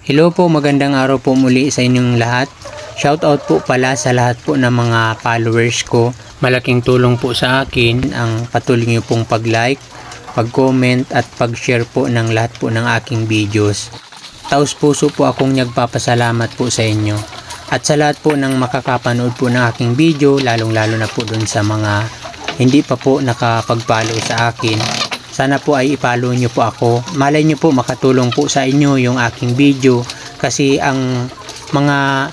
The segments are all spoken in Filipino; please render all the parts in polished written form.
Hello po, magandang araw po muli sa inyong lahat. Shoutout po pala sa lahat po ng mga followers ko. Malaking tulong po sa akin ang patuloy niyo pong pag-like, pag-comment at pag-share po ng lahat po ng aking videos. Taos puso po akong nagpapasalamat po sa inyo. At sa lahat po ng makakapanood po ng aking video, lalong-lalo na po dun sa mga hindi pa po nakapag-follow sa akin. Sana po ay i-follow nyo po ako. Malay nyo po makatulong po sa inyo yung aking video. Kasi ang mga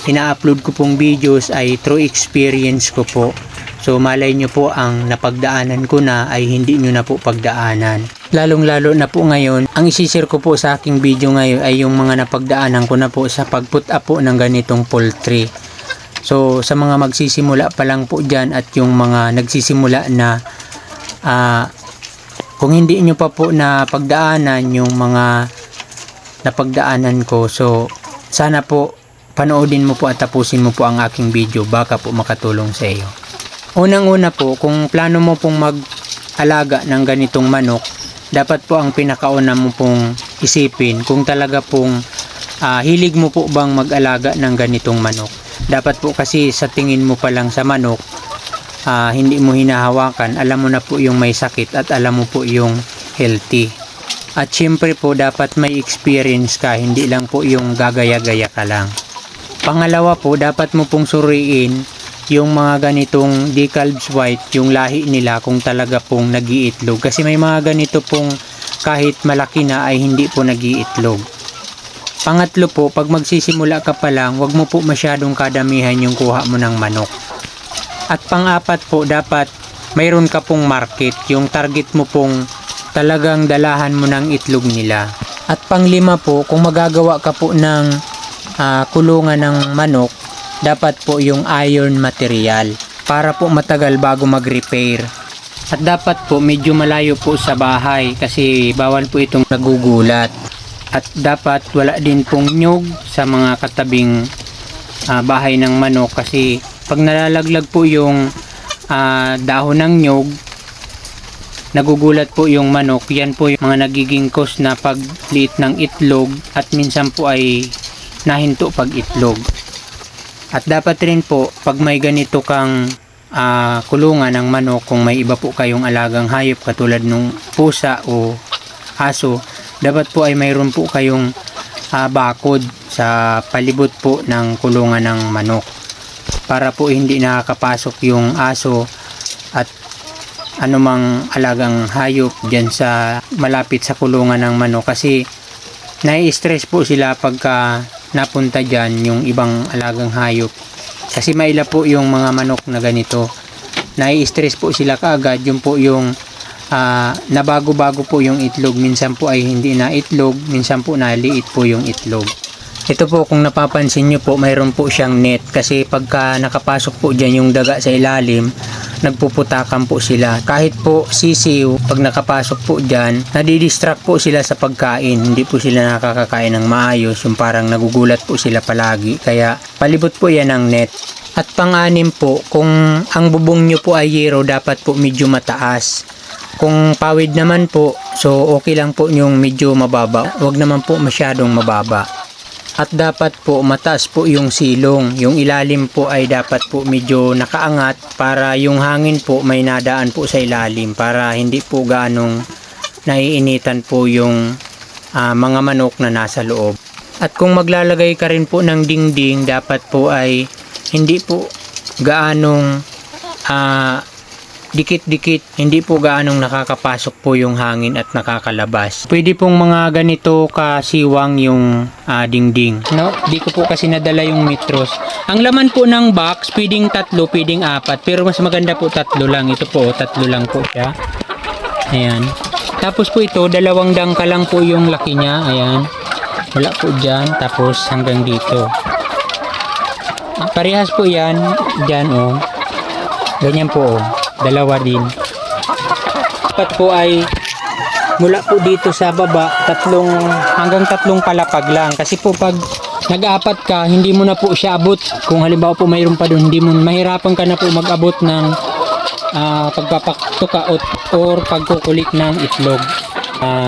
ina-upload ko pong videos ay true experience ko po. So malay nyo po ang napagdaanan ko na ay hindi nyo na po pagdaanan. Lalong-lalo na po ngayon, ang isishare ko po sa aking video ngayon ay yung mga napagdaanan ko na po sa pag-put up po ng ganitong poultry. So sa mga magsisimula pa lang po dyan at yung mga nagsisimula na kung hindi nyo pa po na pagdaanan yung mga napagdaanan ko, so sana po panoodin mo po at tapusin mo po ang aking video, baka po makatulong sa iyo. Unang-una po, kung plano mo pong mag-alaga ng ganitong manok, dapat po ang pinakauna mo pong isipin kung talaga pong hilig mo po bang mag-alaga ng ganitong manok. Dapat po kasi sa tingin mo pa lang sa manok, hindi mo hinahawakan, alam mo na po yung may sakit at alam mo po yung healthy. At syempre po dapat may experience ka, hindi lang po yung gagaya-gaya ka lang. Pangalawa po, dapat mo pong suriin yung mga ganitong decalbs white, yung lahi nila kung talaga pong nag-iitlog. Kasi may mga ganito pong kahit malaki na ay hindi po nag-iitlog. Pangatlo po, pag magsisimula ka pa lang, wag mo po masyadong kadamihan yung kuha mo ng manok. At pang-apat po, dapat mayroon ka pong market, yung target mo pong talagang dalahan mo ng itlog nila. At pang-lima po, kung magagawa ka po ng kulungan ng manok, dapat po yung iron material para po matagal bago mag-repair. At dapat po medyo malayo po sa bahay kasi bawal po itong nagugulat. At dapat wala din pong nyug sa mga katabing bahay ng manok kasi pag nalalaglag po yung dahon ng nyug, nagugulat po yung manok. Yan po yung mga nagiging cause na pagliit ng itlog at minsan po ay nahinto pag itlog. At dapat rin po pag may ganito kang kulungan ng manok, kung may iba po kayong alagang hayop katulad ng pusa o aso, dapat po ay mayroon po kayong bakod sa palibot po ng kulungan ng manok para po hindi nakakapasok yung aso at anumang alagang hayop dyan sa malapit sa kulungan ng manok kasi nai-stress po sila pagka napunta dyan yung ibang alagang hayop kasi maila po yung mga manok na ganito, nai-stress po sila kaagad. Yung po yung na bago-bago po yung itlog, minsan po ay hindi na itlog, minsan po naliit po yung itlog. Ito po, kung napapansin nyo po, mayroon po siyang net kasi pagka nakapasok po dyan yung daga sa ilalim, nagpuputakan po sila. Kahit po sisiw, pag nakapasok po dyan, nadidistract po sila sa pagkain, hindi po sila nakakakain ng maayos, yung parang nagugulat po sila palagi, kaya palibot po yan ng net. At pang-anim po, kung ang bubong nyo po ay yero, dapat po medyo mataas. Kung pawid naman po, so okay lang po yung medyo mababa, wag naman po masyadong mababa. At dapat po mataas po yung silong, yung ilalim po ay dapat po medyo nakaangat para yung hangin po may nadaan po sa ilalim para hindi po ganong naiinitan po yung mga manok na nasa loob. At kung maglalagay ka rin po ng dingding, dapat po ay hindi po gaanong dikit-dikit, hindi po gaanong nakakapasok po yung hangin at nakakalabas. Pwede pong mga ganito kasiwang yung dingding. No, di ko po kasi nadala yung metros. Ang laman po ng box, pwedeng 3, pwedeng 4, pero mas maganda po 3 lang. Ito po, 3 lang po siya. Ayan. Tapos po ito, 2 dangka lang po yung laki niya. Ayan. Wala po dyan. Tapos hanggang dito. Parehas po yan. Dyan oh. Ganyan po oh. 2 din. Dapat po ay mula po dito sa baba, hanggang 3 palapag lang. Kasi po pag nag-apat ka, hindi mo na po siya abot. Kung halimbawa po mayroon pa doon, hindi mo, mahirapan ka na po mag-abot ng pagpapaktuka or pagkukulik ng itlog.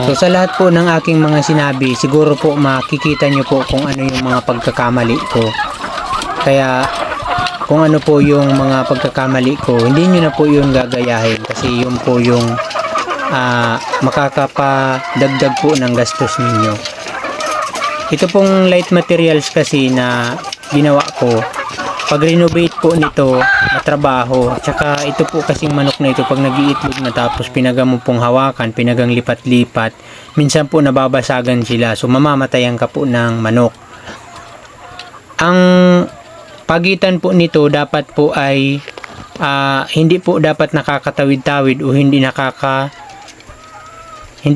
So sa lahat po ng aking mga sinabi, siguro po makikita nyo po kung ano yung mga pagkakamali ko. Kaya kung ano po yung mga pagkakamali ko, hindi nyo na po yung gagayahin kasi yun po yung makakapadagdag po ng gastos ninyo. Ito pong light materials kasi na ginawa ko, pag renovate po nito, matrabaho. Tsaka ito po kasing manok na ito, pag nag-iitlog na tapos pinaga mo pong hawakan, pinagang lipat-lipat, minsan po nababasagan sila. So mamamatayan ka po ng manok. Ang pagitan po nito dapat po ay hindi po dapat nakakatawid-tawid o hindi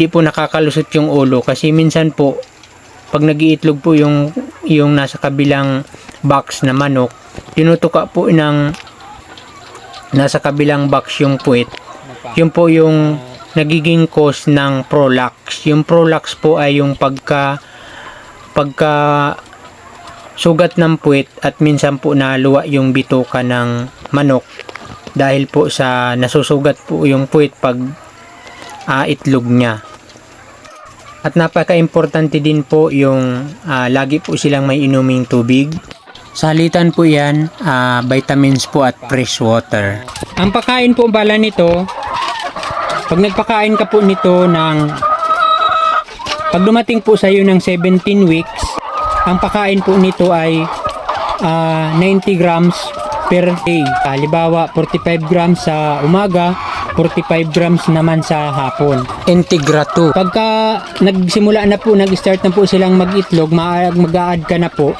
po nakakalusot yung ulo kasi minsan po pag nag-iitlog po yung nasa kabilang box na manok, tinutuka po ng nasa kabilang box yung puwet. Yun po yung nagiging cause ng prolapse. Yung prolapse po ay yung pagka sugat ng puwet at minsan po naluwa yung bituka ng manok dahil po sa nasusugat po yung puwet pag itlog niya. At napaka-importante din po yung lagi po silang may inuming tubig. Salitan po yan, vitamins po at fresh water. Ang pakain po bala nito, pag nagpakain ka po nito pag dumating po sa iyo ng 17 weeks, ang pakain po nito ay 90 grams per day. Halimbawa, 45 grams sa umaga, 45 grams naman sa hapon. Integra 2. Pagka nagsimula na po, nag-start na po silang mag-itlog, mag-a-add ka na po,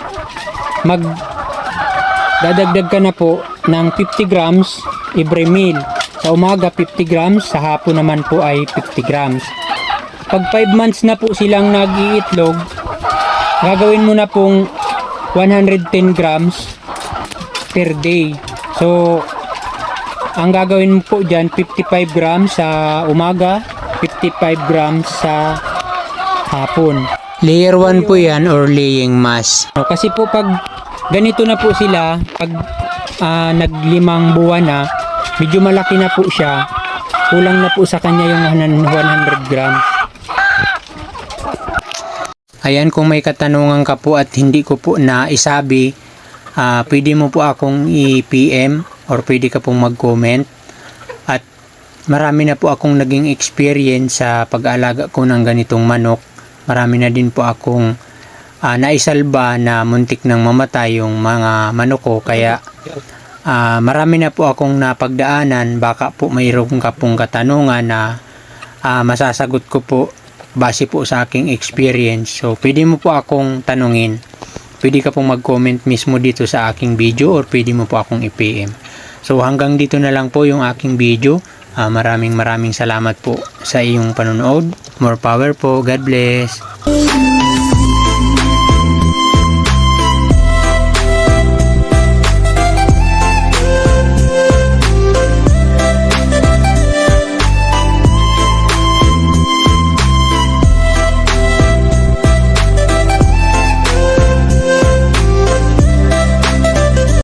dadagdag ka na po ng 50 grams every meal. Sa umaga 50 grams, sa hapon naman po ay 50 grams. Pag 5 months na po silang nag-iitlog, gagawin mo na pong 110 grams per day. So, ang gagawin mo po dyan, 55 grams sa umaga, 55 grams sa hapon. Layer 1 po yan or laying mass. Kasi po pag ganito na po sila, pag naglimang buwan na, medyo malaki na po siya, kulang na po sa kanya yung 100 grams. Ayan, kung may katanungan ka po at hindi ko po na isabi, pwede mo po akong i-PM or pwede ka pong mag-comment. At marami na po akong naging experience sa pag-alaga ko ng ganitong manok. Marami na din po akong naisalba na muntik nang mamatay yung mga manok ko. Kaya marami na po akong napagdaanan. Baka po mayroon ka pong katanungan na masasagot ko po base po sa aking experience. So pwede mo po akong tanungin. Pwede ka pong mag-comment mismo dito sa aking video or pwede mo po akong i-PM. So hanggang dito na lang po yung aking video. Maraming salamat po sa iyong panonood. More power po. God bless.